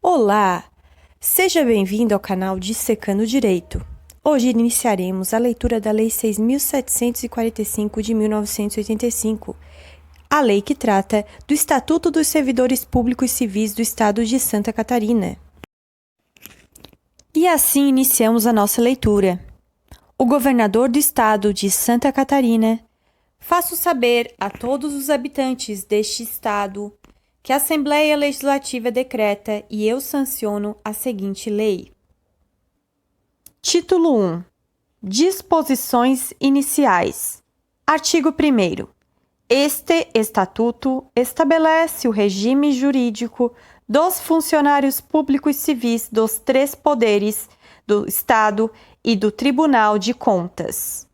Olá! Seja bem-vindo ao canal Dissecando Direito. Hoje iniciaremos a leitura da Lei 6.745 de 1985, a lei que trata do Estatuto dos Servidores Públicos Civis do Estado de Santa Catarina. E assim iniciamos a nossa leitura. O governador do Estado de Santa Catarina faço saber a todos os habitantes deste Estado que a Assembleia Legislativa decreta e eu sanciono a seguinte lei. Título 1. Disposições iniciais. Artigo 1º. Este Estatuto estabelece o regime jurídico dos funcionários públicos civis dos três poderes do Estado e do Tribunal de Contas.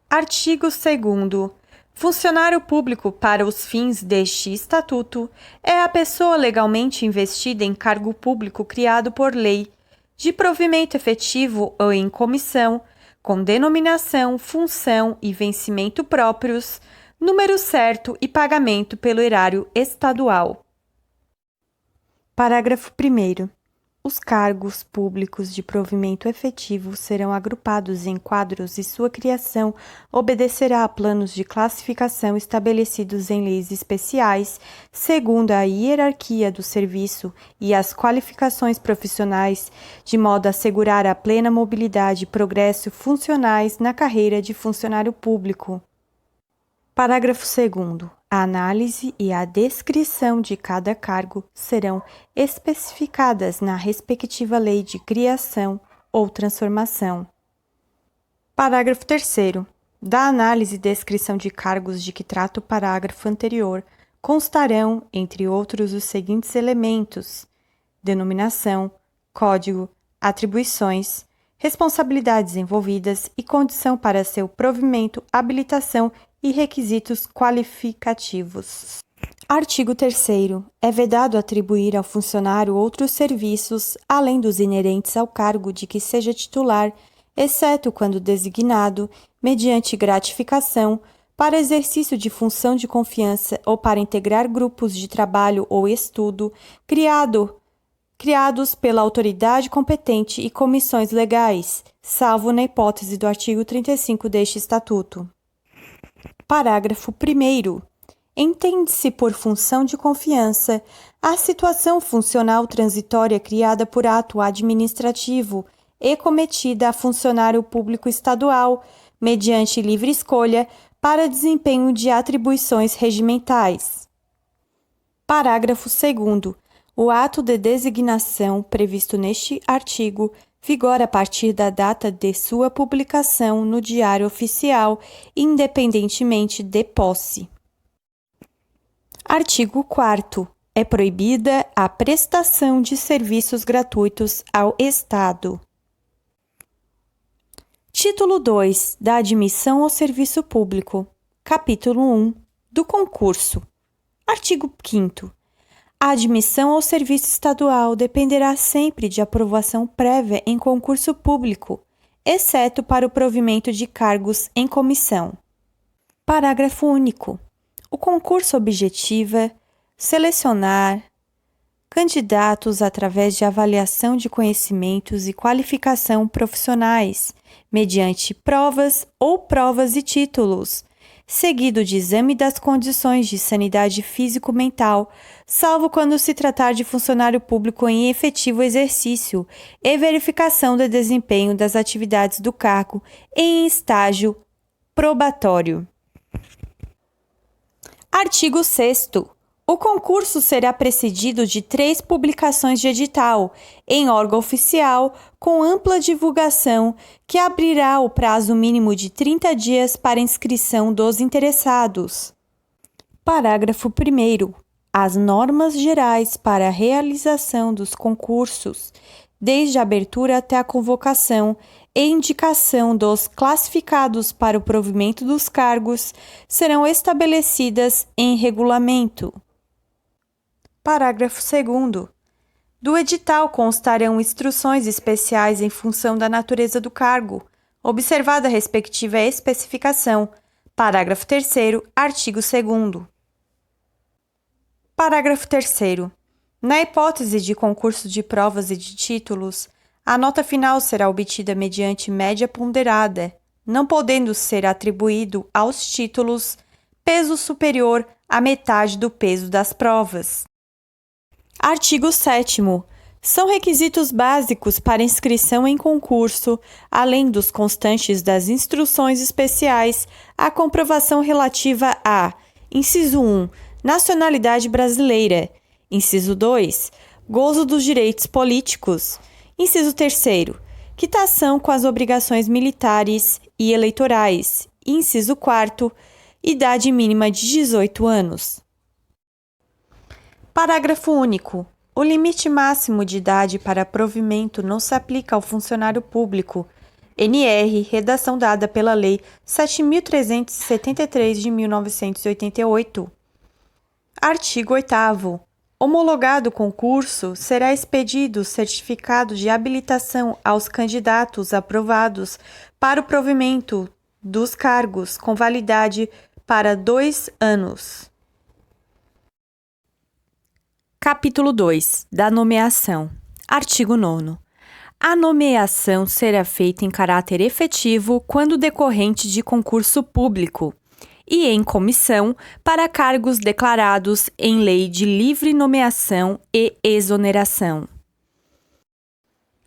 Artigo 2º. Funcionário público para os fins deste Estatuto é a pessoa legalmente investida em cargo público criado por lei, de provimento efetivo ou em comissão, com denominação, função e vencimento próprios, número certo e pagamento pelo erário estadual. Parágrafo 1º. Os cargos públicos de provimento efetivo serão agrupados em quadros e sua criação obedecerá a planos de classificação estabelecidos em leis especiais, segundo a hierarquia do serviço e as qualificações profissionais, de modo a assegurar a plena mobilidade e progresso funcionais na carreira de funcionário público. Parágrafo 2º. A análise e a descrição de cada cargo serão especificadas na respectiva lei de criação ou transformação. Parágrafo 3º. Da análise e descrição de cargos de que trata o parágrafo anterior, constarão, entre outros, os seguintes elementos: denominação, código, atribuições, responsabilidades envolvidas e condição para seu provimento, habilitação e requisitos qualificativos. Artigo 3º. É vedado atribuir ao funcionário outros serviços, além dos inerentes ao cargo de que seja titular, exceto quando designado, mediante gratificação, para exercício de função de confiança ou para integrar grupos de trabalho ou estudo, criados pela autoridade competente e comissões legais, salvo na hipótese do artigo 35 deste Estatuto. Parágrafo 1º. Entende-se por função de confiança a situação funcional transitória criada por ato administrativo e cometida a funcionário público estadual, mediante livre escolha, para desempenho de atribuições regimentais. Parágrafo 2º. O ato de designação previsto neste artigo vigora a partir da data de sua publicação no Diário Oficial, independentemente de posse. Artigo 4º. É proibida a prestação de serviços gratuitos ao Estado. Título 2. Da admissão ao serviço público. Capítulo 1. Do concurso. Artigo 5º. A admissão ao serviço estadual dependerá sempre de aprovação prévia em concurso público, exceto para o provimento de cargos em comissão. Parágrafo único. O concurso objetiva selecionar candidatos através de avaliação de conhecimentos e qualificação profissionais, mediante provas ou provas e títulos, seguido de exame das condições de sanidade físico-mental, salvo quando se tratar de funcionário público em efetivo exercício, e verificação do desempenho das atividades do cargo em estágio probatório. Artigo 6º. O concurso será precedido de 3 publicações de edital, em órgão oficial, com ampla divulgação, que abrirá o prazo mínimo de 30 dias para inscrição dos interessados. Parágrafo 1º. As normas gerais para a realização dos concursos, desde a abertura até a convocação e indicação dos classificados para o provimento dos cargos, serão estabelecidas em regulamento. Parágrafo 2º. Do edital constarão instruções especiais em função da natureza do cargo, observada a respectiva especificação. Parágrafo 3º, artigo 2º. Parágrafo 3º. Na hipótese de concurso de provas e de títulos, a nota final será obtida mediante média ponderada, não podendo ser atribuído aos títulos peso superior à metade do peso das provas. Artigo 7º. São requisitos básicos para inscrição em concurso, além dos constantes das instruções especiais, a comprovação relativa a: inciso 1, nacionalidade brasileira; inciso 2, gozo dos direitos políticos; inciso 3º, quitação com as obrigações militares e eleitorais; inciso 4º, idade mínima de 18 anos. Parágrafo único. O limite máximo de idade para provimento não se aplica ao funcionário público. NR, redação dada pela Lei 7.373 de 1988. Artigo 8º. Homologado o concurso, será expedido certificado de habilitação aos candidatos aprovados para o provimento dos cargos com validade para 2 anos. Capítulo 2. Da nomeação. Artigo 9º. A nomeação será feita em caráter efetivo quando decorrente de concurso público e em comissão para cargos declarados em lei de livre nomeação e exoneração.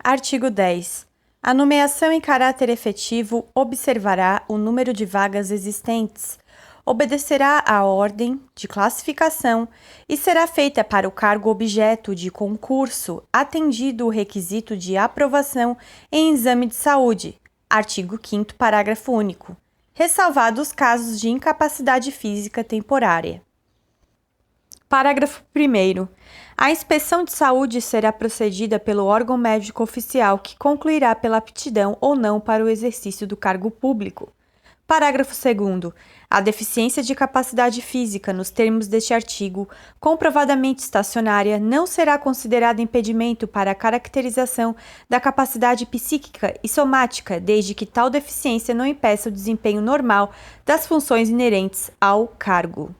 Artigo 10. A nomeação em caráter efetivo observará o número de vagas existentes, obedecerá à ordem de classificação e será feita para o cargo objeto de concurso, atendido o requisito de aprovação em exame de saúde. Artigo 5º, parágrafo único. Ressalvados os casos de incapacidade física temporária. Parágrafo 1º. A inspeção de saúde será procedida pelo órgão médico oficial que concluirá pela aptidão ou não para o exercício do cargo público. Parágrafo 2º. A deficiência de capacidade física nos termos deste artigo, comprovadamente estacionária, não será considerada impedimento para a caracterização da capacidade psíquica e somática, desde que tal deficiência não impeça o desempenho normal das funções inerentes ao cargo.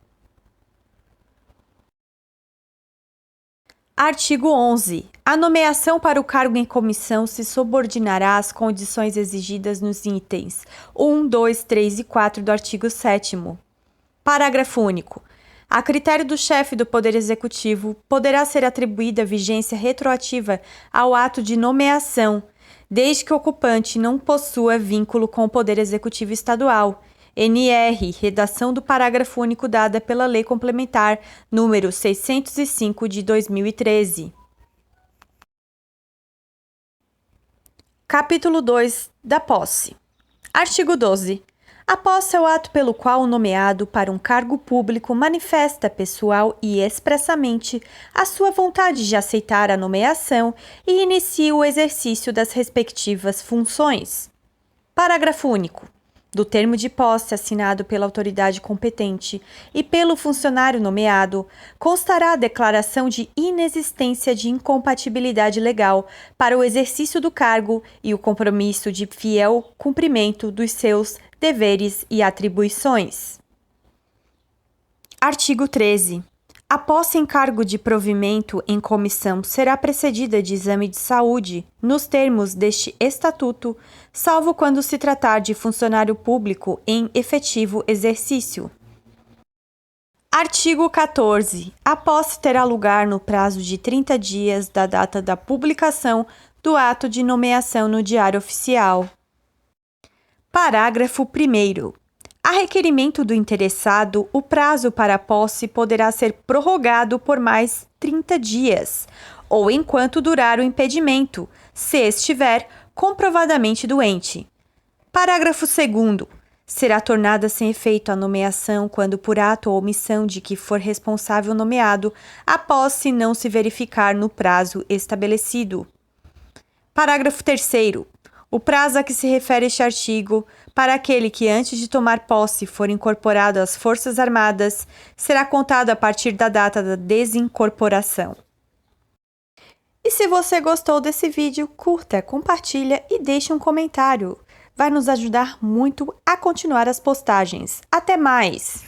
Artigo 11. A nomeação para o cargo em comissão se subordinará às condições exigidas nos itens 1, 2, 3 e 4 do artigo 7º. Parágrafo único. A critério do chefe do Poder Executivo, poderá ser atribuída vigência retroativa ao ato de nomeação, desde que o ocupante não possua vínculo com o Poder Executivo Estadual. NR, redação do parágrafo único dada pela Lei Complementar número 605 de 2013. Capítulo 2. Da posse. Artigo 12. A posse é o ato pelo qual o nomeado para um cargo público manifesta pessoal e expressamente a sua vontade de aceitar a nomeação e inicia o exercício das respectivas funções. Parágrafo único. Do termo de posse assinado pela autoridade competente e pelo funcionário nomeado, constará a declaração de inexistência de incompatibilidade legal para o exercício do cargo e o compromisso de fiel cumprimento dos seus deveres e atribuições. Artigo 13. A posse em cargo de provimento em comissão será precedida de exame de saúde, nos termos deste Estatuto, salvo quando se tratar de funcionário público em efetivo exercício. Artigo 14. A posse terá lugar no prazo de 30 dias da data da publicação do ato de nomeação no Diário Oficial. Parágrafo 1º. A requerimento do interessado, o prazo para a posse poderá ser prorrogado por mais 30 dias, ou enquanto durar o impedimento, se estiver comprovadamente doente. Parágrafo 2º. Será tornada sem efeito a nomeação quando, por ato ou omissão de que for responsável o nomeado, a posse não se verificar no prazo estabelecido. Parágrafo 3º. O prazo a que se refere este artigo, para aquele que antes de tomar posse for incorporado às Forças Armadas, será contado a partir da data da desincorporação. E se você gostou desse vídeo, curta, compartilha e deixe um comentário. Vai nos ajudar muito a continuar as postagens. Até mais!